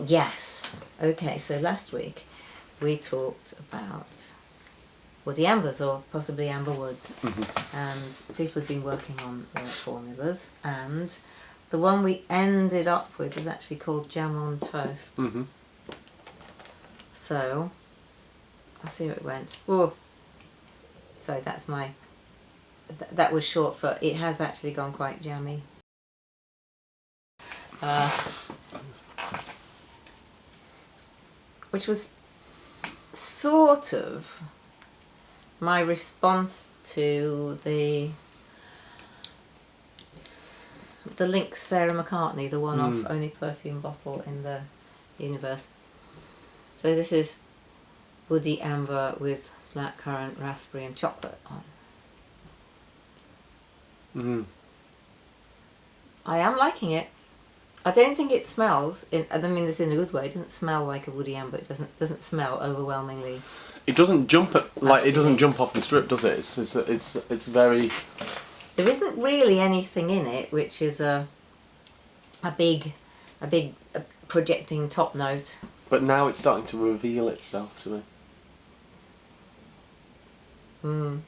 Yes. Okay, so last week we talked about woody ambers, or possibly amber woods, and people have been working on their formulas, and the one we ended up with was actually called Jam on Toast. So I'll see how it went. Oh, sorry, that's my... that was short for... it has actually gone quite jammy. Which was sort of my response to the Lynx Sarah McCartney, the one-off only perfume bottle in the universe. So this is woody amber with blackcurrant, raspberry and chocolate on. I am liking it. I don't think it smells, I mean this in a good way, it doesn't smell like a woody amber, it doesn't smell overwhelmingly. It doesn't jump it doesn't jump off the strip, does it? It's very... There isn't really anything in it which is a big projecting top note. But now it's starting to reveal itself to me.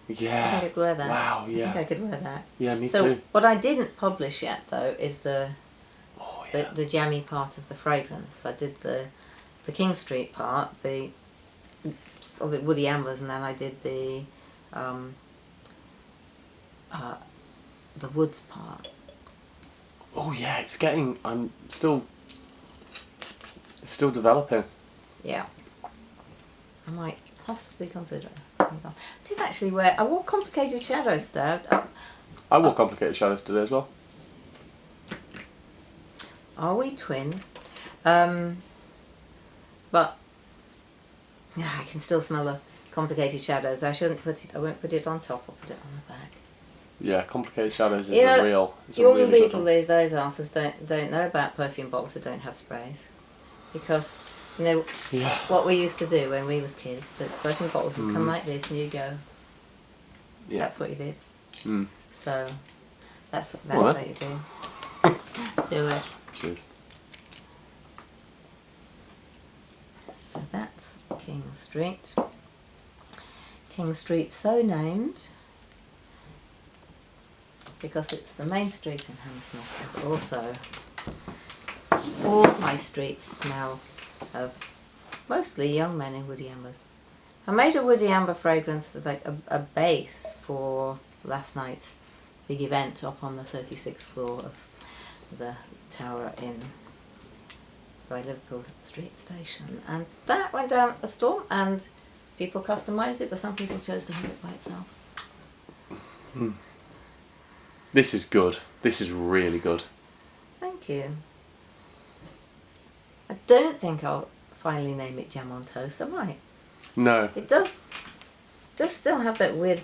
Yeah. I think I could wear that. Wow, yeah. I think I could wear that. Yeah, me too. So what I didn't publish yet though is the jammy part of the fragrance. I did the King Street part, the woody ambers, and then I did the woods part. Oh yeah, it's getting... it's still developing. Yeah. I might possibly consider it. I did actually wear... I wore Complicated Shadows today. I wore Complicated Shadows today as well. Are we twins? But yeah, I can still smell the Complicated Shadows. I won't put it on top, I'll put it on the back. Yeah, Complicated Shadows is a real... Young people these days, authors, don't know about perfume bottles that don't have sprays. Because, you know, what we used to do when we was kids, the perfume bottles would come like this and you go... Yeah. That's what you did. So, that's what you do. Do it. Cheers. So that's King Street. King Street so named because it's the main street in Hammersmith, but also all high streets smell of mostly young men in woody ambers. I made a woody amber fragrance, like a base for last night's big event up on the 36th floor of the tower by Liverpool Street Station, and that went down a storm and people customised it, but some people chose to have it by itself. This is good. This is really good. Thank you. I don't think I'll finally name it Jam on Toast, I might. No. It does still have that weird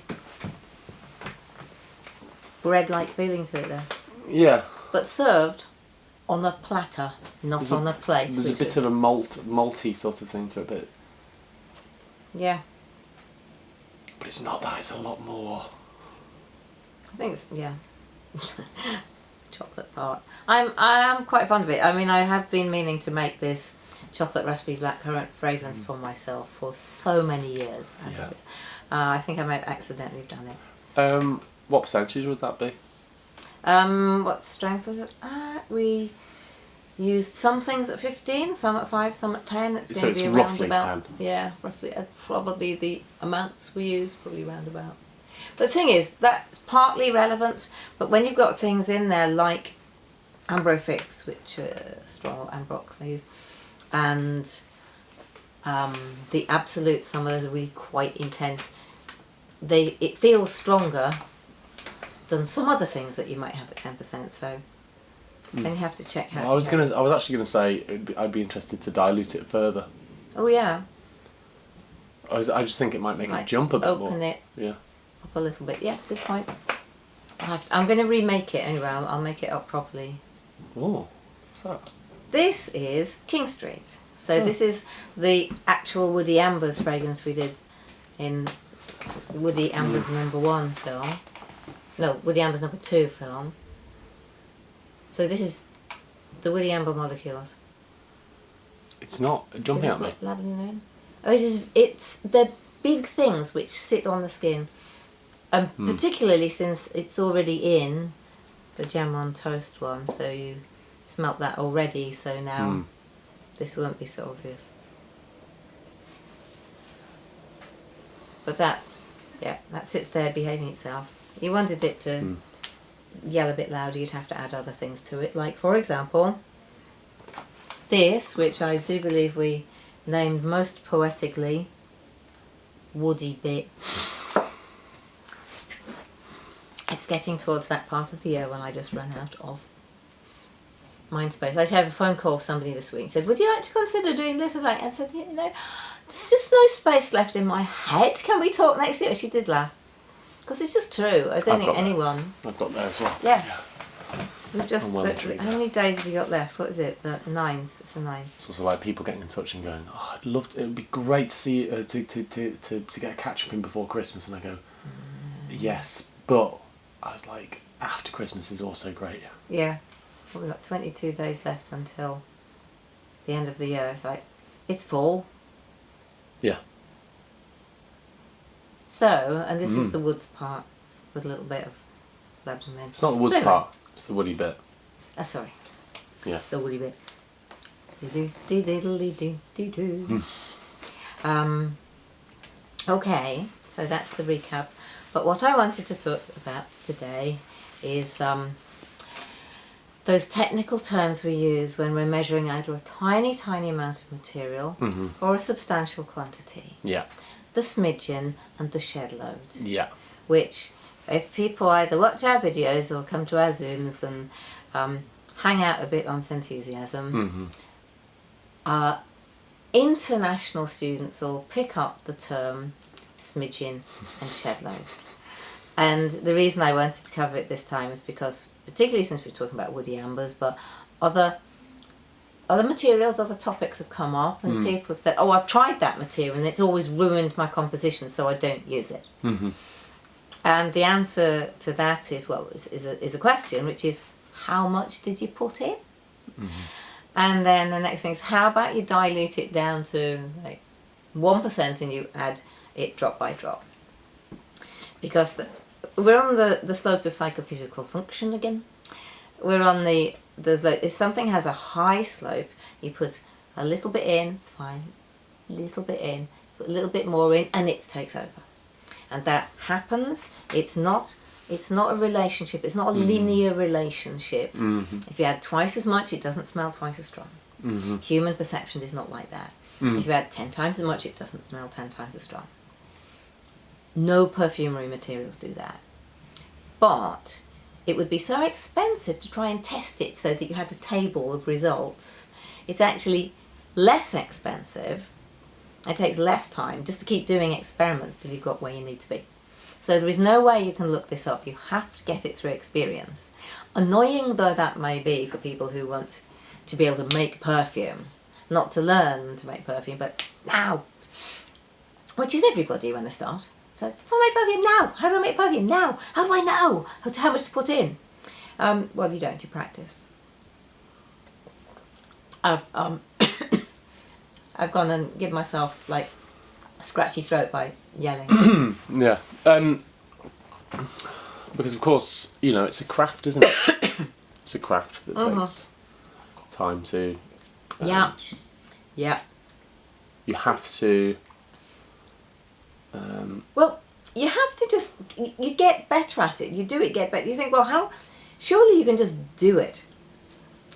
bread-like feeling to it though. Yeah. But served on a platter, not on a plate. There's a bit of a malty sort of thing to it, but... Yeah. But it's not that, it's a lot more. I think it's, yeah. Chocolate part. I am quite fond of it. I mean, I have been meaning to make this chocolate raspberry blackcurrant fragrance for myself for so many years. Yeah. I think I might have accidentally done it. What percentage would that be? What strength was it? We used some things at 15, some at 5, some at 10. It's going to be around roughly about 10. Yeah, roughly. Probably the amounts we use, probably round about. But the thing is, that's partly relevant. But when you've got things in there like Ambrofix, which strong Ambrox I use, and the Absolute, some of those are really quite intense. It feels stronger than some other things that you might have at 10%. So then you have to check how. I was actually gonna say I'd be interested to dilute it further. Oh yeah. I just think it might make it jump a bit more. Open it. Yeah. Up a little bit. Yeah, good point. I'm going to remake it anyway. I'll make it up properly. Oh, what's that? This is King Street. So this is the actual Woody Ambers fragrance we did in Woody Ambers #1 film. No, Woody Ambers #2 film. So this is the Woody Amber molecules. It's not jumping at me. Lavender in? Oh, it is. It's the big things which sit on the skin, particularly since it's already in the jam on toast one. So you smelt that already. So now this won't be so obvious. But that sits there behaving itself. You wanted it to yell a bit louder, you'd have to add other things to it. Like, for example, this, which I do believe we named most poetically Woody Bit. It's getting towards that part of the year when I just run out of mind space. I had a phone call from somebody this week and said, would you like to consider doing this or that? I said, you know, there's just no space left in my head. Can we talk next year? She did laugh. Because it's just true. I don't think anyone... I've got there as well. Yeah. We've just... How many days have you got left? What is it? The 9th. It's the 9th. It's also like people getting in touch and going, oh, I'd love to... It would be great to see... to get a catch-up in before Christmas. And I go, yes, but... I was like, after Christmas is also great. Yeah. Well, we've got 22 days left until the end of the year. It's like, it's full. Yeah. So, and this is the woods part with a little bit of lavender mint. It's not the woods part, it's the woody bit. Sorry. Yeah. It's the woody bit. Do-do-do-do-do-do-do. Okay, so that's the recap. But what I wanted to talk about today is those technical terms we use when we're measuring either a tiny, tiny amount of material or a substantial quantity. Yeah. The Smidgen and the Shedload. Yeah. Which, if people either watch our videos or come to our Zooms and hang out a bit on Scenthusiasm, international students will pick up the term Smidgen and Shedload. And the reason I wanted to cover it this time is because, particularly since we're talking about woody ambers, but other materials, other topics have come up, and people have said, oh, I've tried that material and it's always ruined my composition, so I don't use it. And the answer to that is, well, is a question, which is, how much did you put in? And then the next thing is, how about you dilute it down to like 1% and you add it drop by drop? Because we're on the slope of psychophysical function again. We're on the slope. If something has a high slope, you put a little bit in, it's fine. A little bit in, put a little bit more in, and it takes over. And that happens. It's not a relationship. It's not a linear relationship. If you add twice as much, it doesn't smell twice as strong. Human perception is not like that. If you add 10 times as much, it doesn't smell 10 times as strong. No perfumery materials do that. But it would be so expensive to try and test it so that you had a table of results. It's actually less expensive. It takes less time just to keep doing experiments till you've got where you need to be. So there is no way you can look this up. You have to get it through experience. Annoying though that may be for people who want to be able to make perfume. Not to learn to make perfume, but now. Which is everybody when they start. So, if I make perfume now, how do I make perfume now? How do I know how much to put in? Well, you don't, you practice. I've gone and given myself like a scratchy throat by yelling. Yeah. Because of course, you know, it's a craft, isn't it? It's a craft that takes time to... Yeah. You have to... well, you have to just... You get better at it. You do it, get better. You think, well, how... Surely you can just do it.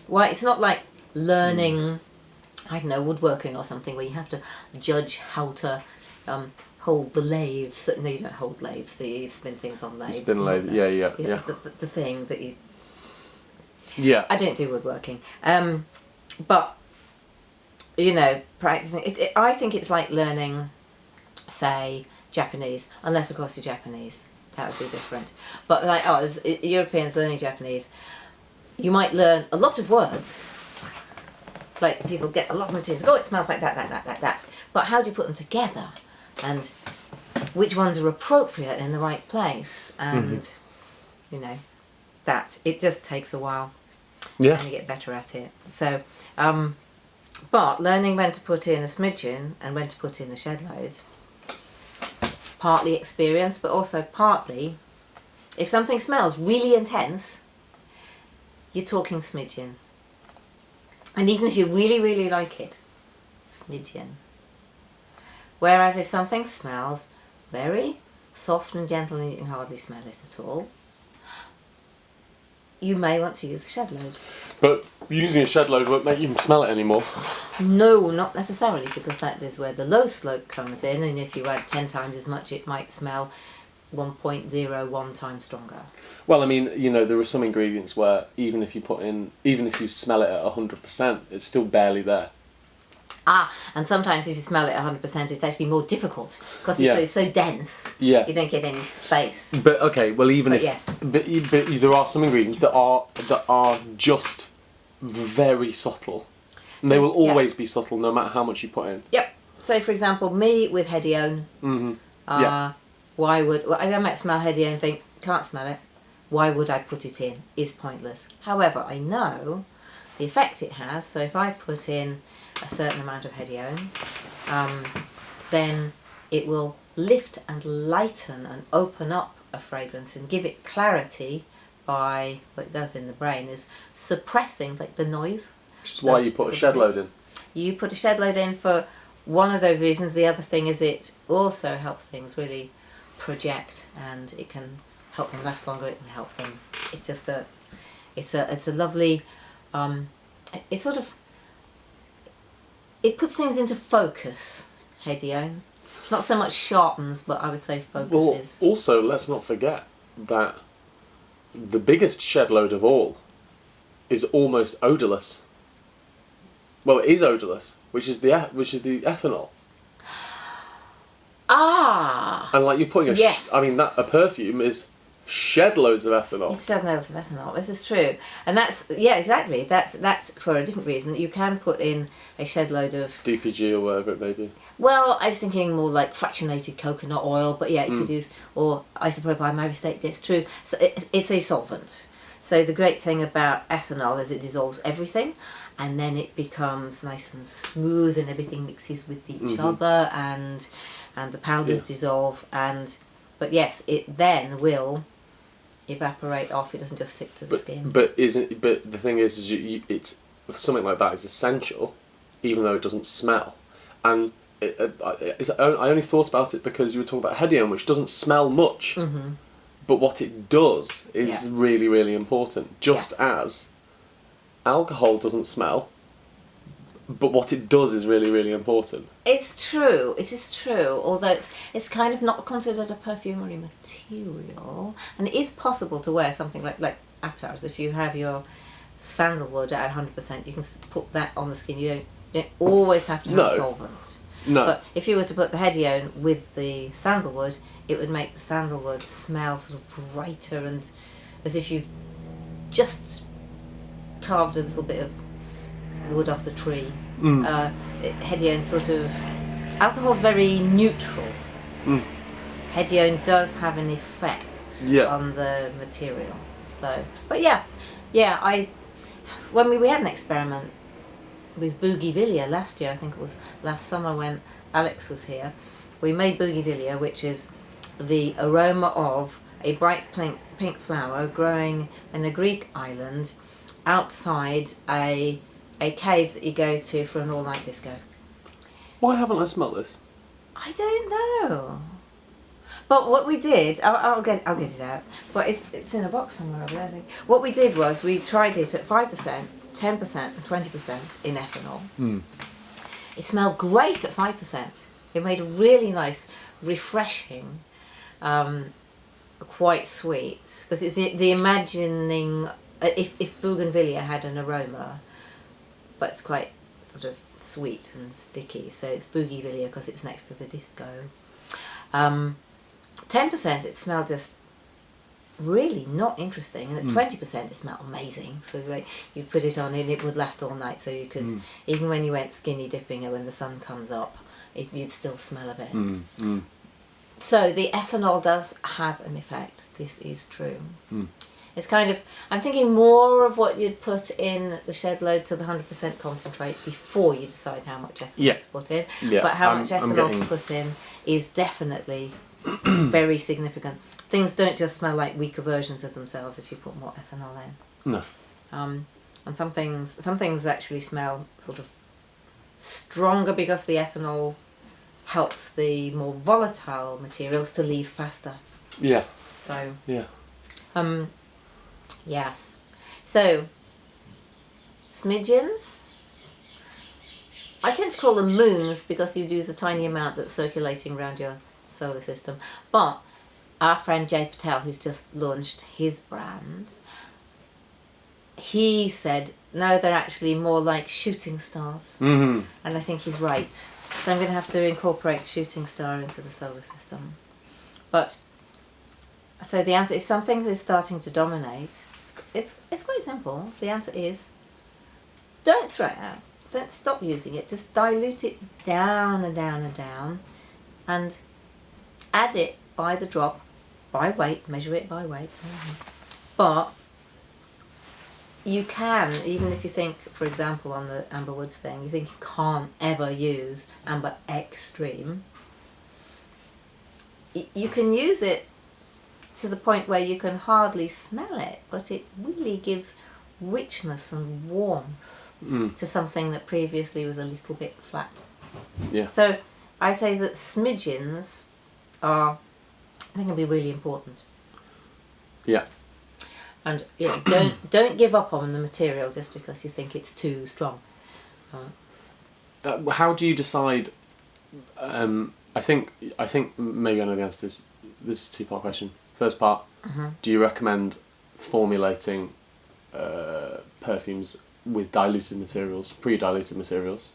Why? It's not like learning, I don't know, woodworking or something where you have to judge how to hold the lathes. No, you don't hold lathes, so you spin things on lathes. Spin lathes, yeah. The thing that you... Yeah. I don't do woodworking. But, you know, practicing... I think it's like learning, say, Japanese. Unless, of course, you're Japanese. That would be different. But, like, as Europeans learning Japanese, you might learn a lot of words. Like, people get a lot of materials. Oh, it smells like that. But how do you put them together? And which ones are appropriate in the right place? And, you know, that. It just takes a while. Yeah. And you get better at it. So, But learning when to put in a Smidgen and when to put in a Shedload, partly experience, but also partly, if something smells really intense, you're talking Smidgen. And even if you really, really like it, Smidgen. Whereas if something smells very soft and gentle and you can hardly smell it at all, you may want to use a Shedload. But using a Shedload won't make you smell it anymore. No, not necessarily, because that is where the low slope comes in, and if you add 10 times as much, it might smell 1.01 times stronger. Well, I mean, you know, there are some ingredients where even if you smell it at 100%, it's still barely there. And sometimes if you smell it 100%, it's actually more difficult because it's so dense. Yeah. You don't get any space. But okay, well, Yes. but there are some ingredients that are just very subtle. And they will always be subtle, no matter how much you put in. Yep. So, for example, me with Hedione. Why would I might smell Hedione and think can't smell it? Why would I put it in? Is pointless. However, I know the effect it has. So if I put in a certain amount of Hedione, then it will lift and lighten and open up a fragrance and give it clarity by what it does in the brain is suppressing like the noise. Which is why you put a Shedload in. You put a Shedload in for one of those reasons. The other thing is it also helps things really project, and it can help them last longer. It can help them. It's just it's a lovely. It's sort of. It puts things into focus, Hedione. Not so much sharpens, but I would say focuses. Well, also, let's not forget that the biggest Shedload of all is almost odourless. Well, it is odourless, which is the ethanol. And like you're putting a perfume is shed loads of ethanol. It's shed loads of ethanol. This is true, and that's exactly. That's for a different reason. You can put in a shed load of DPG or whatever it may be. Well, I was thinking more like fractionated coconut oil, but yeah, you could use or isopropyl myristate. That's true. So it's a solvent. So the great thing about ethanol is it dissolves everything, and then it becomes nice and smooth, and everything mixes with each other, and the powders dissolve. But yes, it then will evaporate off. It doesn't just stick to the skin. But the thing is it's something like that is essential, even though it doesn't smell. And I only thought about it because you were talking about Hedione, which doesn't smell much. Mm-hmm. But what it does is really, really important. Just as alcohol doesn't smell, but what it does is really, really important. It's true. It is true. Although it's kind of not considered a perfumery material, and it is possible to wear something like attars. If you have your sandalwood at 100%, you can put that on the skin. You don't always have to have a solvent. No. But if you were to put the Hedione with the sandalwood, it would make the sandalwood smell sort of brighter, and as if you've just carved a little bit of wood off the tree. Hedione sort of... Alcohol's very neutral. Hedione does have an effect on the material. So, but when we had an experiment with Bougainvillea last year, I think it was last summer when Alex was here, we made Bougainvillea, which is the aroma of a bright pink flower growing in a Greek island outside a cave that you go to for an all-night disco. Why haven't I smelt this? I don't know. But what we did, I'll get it out. But it's in a box somewhere over there, I think. What we did was we tried it at 5%, 10% and 20% in ethanol. It smelled great at 5%. It made a really nice, refreshing, quite sweet. Because it's the imagining, if Bougainvillea had an aroma, but it's quite sort of sweet and sticky, so it's Bougainvillea because it's next to the disco. 10% it smelled just really not interesting, and at 20% it smelled amazing. So like you put it on and it would last all night, so you could even when you went skinny dipping and when the sun comes up, you'd still smell of it. So the ethanol does have an effect. This is true. It's kind of, I'm thinking more of what you'd put in the Shedload to the 100% concentrate before you decide how much ethanol to put in. Yeah, but how much ethanol to put in is definitely very significant. Things don't just smell like weaker versions of themselves if you put more ethanol in. No. And some things actually smell sort of stronger because the ethanol helps the more volatile materials to leave faster. Yeah. So. Yeah. Yes. So, smidgens. I tend to call them moons because you'd use a tiny amount that's circulating around your solar system. But our friend Jay Patel, who's just launched his brand, he said, no, they're actually more like shooting stars. Mm-hmm. And I think he's right. So I'm going to have to incorporate shooting star into the solar system. But, so the answer, if something is starting to dominate, it's quite simple. The answer is, don't throw it out. Don't stop using it. Just dilute it down and down and down. And add it by the drop, by weight, measure it by weight. But you can, even if you think, for example, on the Amber Woods thing, you think you can't ever use Amber Extreme, you can use it to the point where you can hardly smell it, but it really gives richness and warmth to something that previously was a little bit flat. Yeah. So I say that smidgens are, I think, can be really important. Yeah. And don't give up on the material just because you think it's too strong. How do you decide? I think maybe I know the answer to this. This is a two-part question. First part: do you recommend formulating perfumes with diluted materials, pre-diluted materials,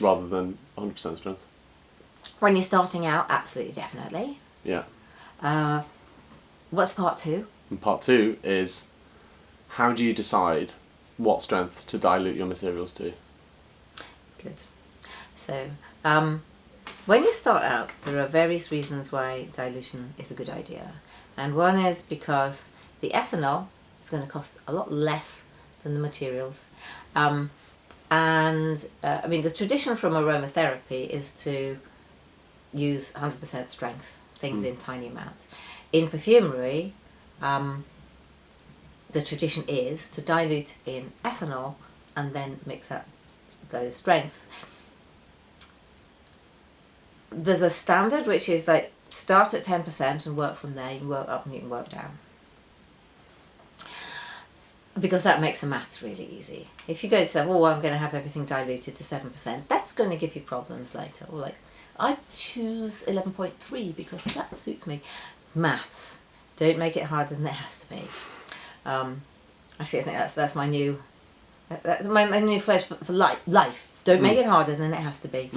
rather than 100% strength? When you're starting out, absolutely, definitely. Yeah. What's part two? And part two is, how do you decide what strength to dilute your materials to? Good. So, when you start out, there are various reasons why dilution is a good idea. And one is because the ethanol is going to cost a lot less than the materials. I mean, the tradition from aromatherapy is to use 100% strength, things in tiny amounts. In perfumery, the tradition is to dilute in ethanol and then mix up those strengths. There's a standard which is like start at 10% and work from there. You can work up and you can work down, because that makes the maths really easy. If you go to say, oh, I'm going to have everything diluted to 7%, that's going to give you problems later. Or like, I choose 11.3 because that suits me. Maths. Don't make it harder than it has to be. Actually, I think that's my new my new phrase for life. Don't make it harder than it has to be.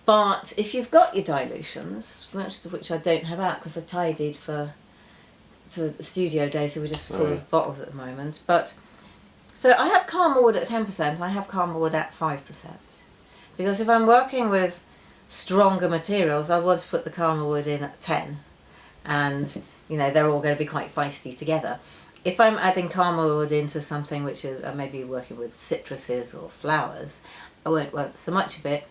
But if you've got your dilutions, most of which I don't have out because I tidied for the studio day, so we're just full of bottles at the moment. But so I have Karma Wood at 10%. I have Karma Wood at 5%, because if I'm working with stronger materials, I want to put the Karma Wood in at 10, and they're all going to be quite feisty together. If I'm adding Karma Wood into something which I may be working with citruses or flowers, I won't want so much of it,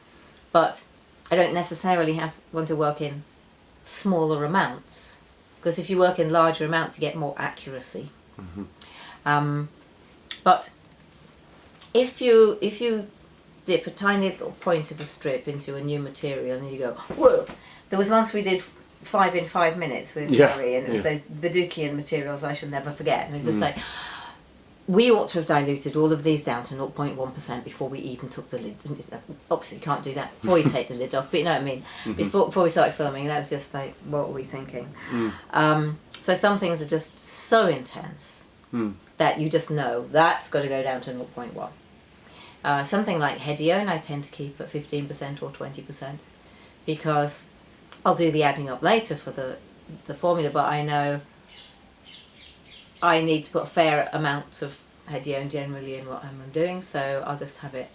but I don't necessarily want to work in smaller amounts, because if you work in larger amounts you get more accuracy. But if you dip a tiny little point of a strip into a new material and you go, whoa, there was once we did 5 in 5 minutes with Gary, and it was those Badukian materials I shall never forget, and it was just like, we ought to have diluted all of these down to 0.1% before we even took the lid. Obviously you can't do that before you take the lid off, but you know what I mean. Before we started filming, that was just like, what were we thinking? So some things are just so intense that you just know that's got to go down to 0.1. Something like Hedione I tend to keep at 15% or 20%, because I'll do the adding up later for the formula, but I know I need to put a fair amount of Hedione generally in what I'm doing, so I'll just have it,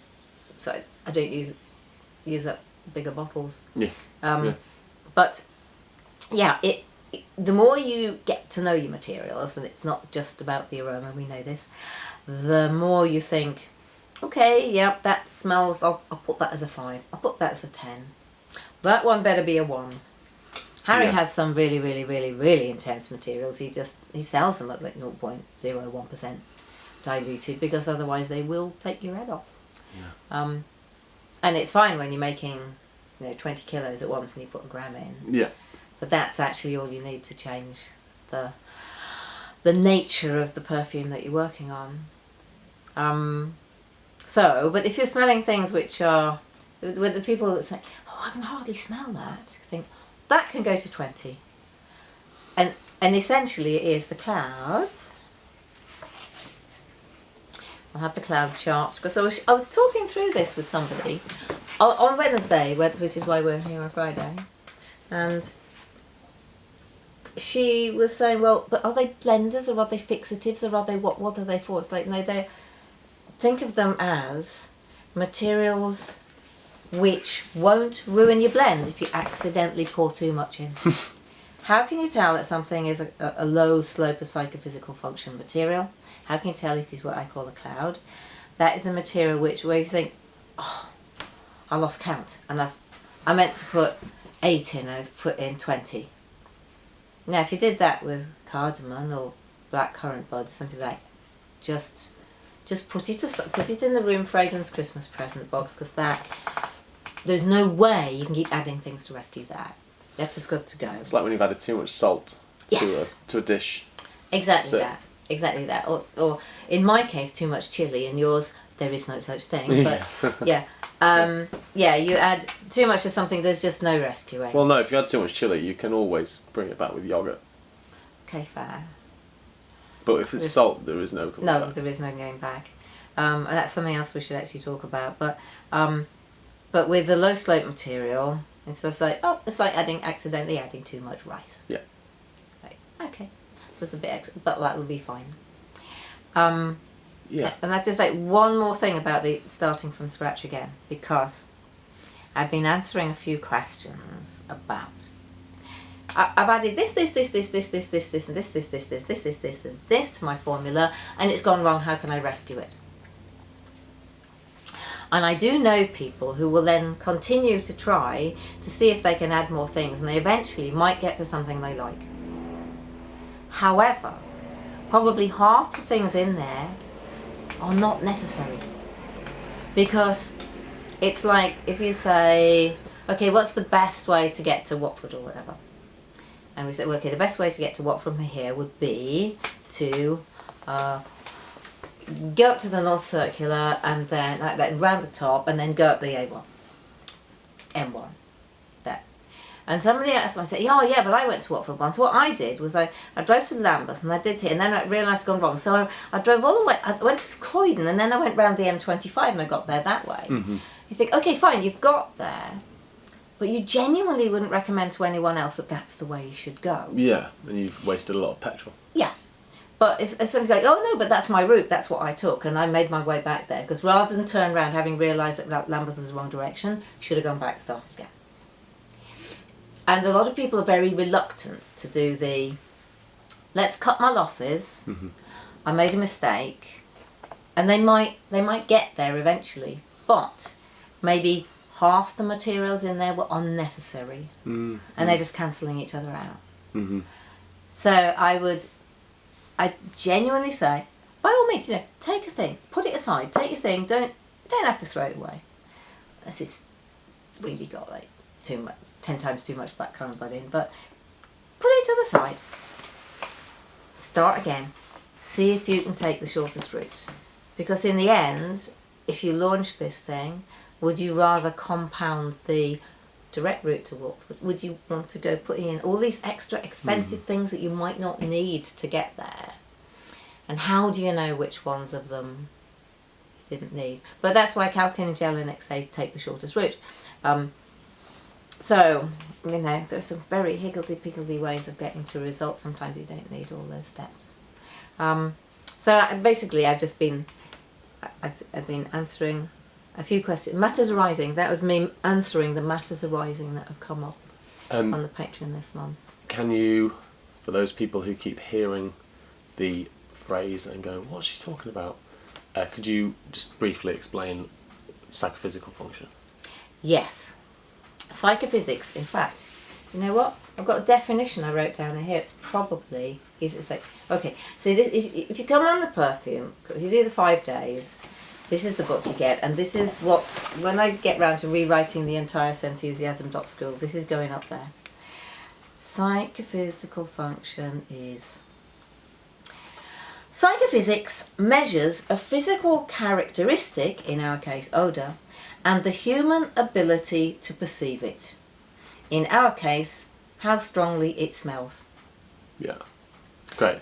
so I don't use up bigger bottles. But yeah, the more you get to know your materials, and it's not just about the aroma, we know this, the more you think, okay, yeah, that smells, I'll put that as a 5, I'll put that as a 10. That one better be a 1. Harry has some really, really, really, really intense materials. He sells them at like 0.01% diluted, because otherwise they will take your head off. Yeah. And it's fine when you're making 20 kilos at once and you put a gram in. Yeah. But that's actually all you need to change the nature of the perfume that you're working on. But if you're smelling things which are, with the people that say, oh, I can hardly smell that, think that can go to 20. And essentially it is the clouds. I'll have the cloud chart, because I was talking through this with somebody on Wednesday, which is why we're here on Friday, and she was saying, well, but are they blenders or are they fixatives or are they what are they for? It's like, no, they think of them as materials which won't ruin your blend if you accidentally pour too much in. How can you tell that something is a low slope of psychophysical function material? How can you tell it is what I call a cloud? That is a material where you think, oh, I lost count, and I meant to put 8 in, I've put in 20. Now, if you did that with cardamom or blackcurrant buds, something like, just put it in the room fragrance Christmas present box, because there's no way you can keep adding things to rescue that. That's just got to go. It's like when you've added too much salt to a dish. Exactly that. Or in my case, too much chili. In yours, there is no such thing. But yeah. You add too much of something, there's just no rescuing. Well, no, if you add too much chili, you can always bring it back with yogurt. Okay, fair. But if it's salt, there is no coming back. There is no going back. And that's something else we should actually talk about. But with the low slope material, it's just like, it's like accidentally adding too much rice. Yeah. Like, okay, there's a bit extra, but that will be fine. Yeah. And that's just like one more thing about the starting from scratch again, because I've been answering a few questions about. I've added this, and this to my formula, and it's gone wrong. How can I rescue it? And I do know people who will then continue to try to see if they can add more things, and they eventually might get to something they like. However, probably half the things in there are not necessary, because it's like if you say, okay, what's the best way to get to Watford or whatever, and we say, well, okay, the best way to get to Watford from here would be to go up to the North Circular and then like that round the top, and then go up the A1 M1 there. And somebody else might say, oh yeah, but I went to Watford once. What I did was I drove to Lambeth and I did it, and then I realised I'd gone wrong. So I drove all the way, I went to Croydon, and then I went round the M25 and I got there that way. Mm-hmm. You think, okay, fine, you've got there, but you genuinely wouldn't recommend to anyone else that that's the way you should go. Yeah, and you've wasted a lot of petrol. Yeah. But if somebody's like, oh no, but that's my route, that's what I took, and I made my way back there, because rather than turn around having realised that Lambeth was the wrong direction, should have gone back, started again. And a lot of people are very reluctant to do let's cut my losses, mm-hmm. I made a mistake, and they might get there eventually, but maybe half the materials in there were unnecessary, mm-hmm. and they're just cancelling each other out. Mm-hmm. So I genuinely say, by all means, take a thing, put it aside, take your thing, don't have to throw it away. Unless it's really got like 10 times too much blackcurrant bud in, but put it to the side. Start again. See if you can take the shortest route. Because in the end, if you launch this thing, would you rather compound the direct route to Watford? Would you want to go putting in all these extra expensive things that you might not need to get there? And how do you know which ones of them you didn't need? But that's why Calkin and Jelinek say take the shortest route. So, there's some very higgledy-piggledy ways of getting to results. Sometimes you don't need all those steps. Basically, I've been answering a few questions. Matters arising, that was me answering the matters arising that have come up. on the Patreon this month. Can you, for those people who keep hearing the phrase and going, what's she talking about? Could you just briefly explain psychophysical function? Yes. Psychophysics, in fact, you know what? I've got a definition I wrote down here. It's probably, it's like, okay, so this is, if you come on the perfume, if you do the 5 days, this is the book you get, and this is what, when I get round to rewriting the entire Scenthusiasm.school, this is going up there. Psychophysical function is... Psychophysics measures a physical characteristic, in our case odour, and the human ability to perceive it. In our case, how strongly it smells. Yeah. Great.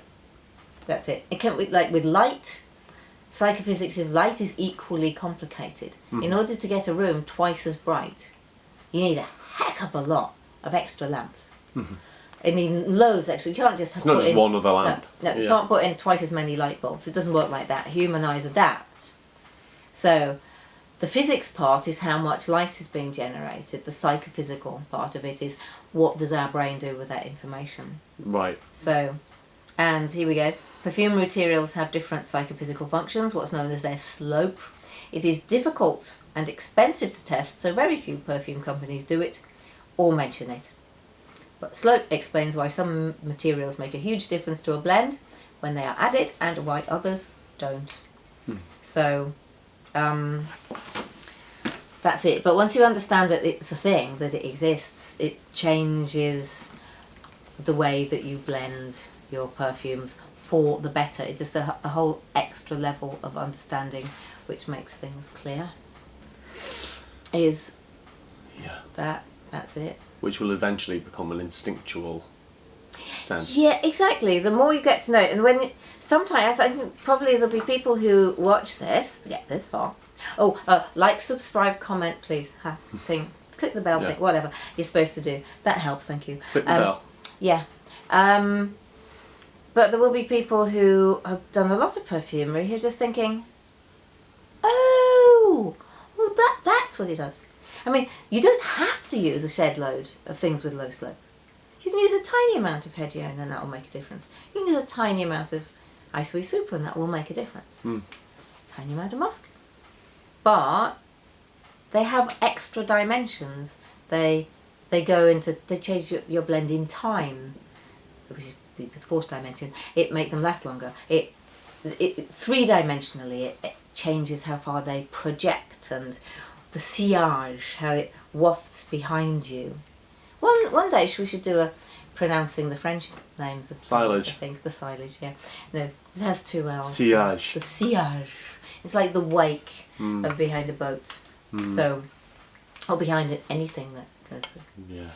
That's it. It can, like with light, psychophysics of light is equally complicated. Mm-hmm. In order to get a room twice as bright, you need a heck of a lot of extra lamps. Mm-hmm. I mean, loads extra. You can't just It's not put just in, one other lamp. No, you can't put in twice as many light bulbs. It doesn't work like that. Human eyes adapt. So, the physics part is how much light is being generated. The psychophysical part of it is what does our brain do with that information. Right. So, and here we go. Perfume materials have different psychophysical functions, what's known as their slope. It is difficult and expensive to test, so very few perfume companies do it or mention it. But slope explains why some materials make a huge difference to a blend when they are added and why others don't. So, that's it. But once you understand that it's a thing, that it exists, it changes the way that you blend your perfumes for the better. It's just a whole extra level of understanding which makes things clear. That's it. Which will eventually become an instinctual sense. Yeah, exactly. The more you get to know it, and when sometimes I think probably there'll be people who watch this, get this far. Oh, like, subscribe, comment, please. Thing, click the bell, thing, whatever you're supposed to do. That helps. Thank you. Click the bell. Yeah. But there will be people who have done a lot of perfumery who are just thinking, oh, well that's what it does. I mean, you don't have to use a Shedload of things with low slope. You can use a tiny amount of Hedione and that will make a difference. You can use a tiny amount of Isoe Super and that will make a difference. Tiny amount of musk. But they have extra dimensions. They go into, they change your blend in time, which is the fourth dimension. It make them last longer. It 3-dimensionally it changes how far they project, and the sillage, how it wafts behind you. One day we should do a pronouncing the French names of silage. I think the silage. Yeah, no, it has 2 L's. Sillage. The sillage. It's like the wake of behind a boat. So, or behind anything that goes through. Yeah.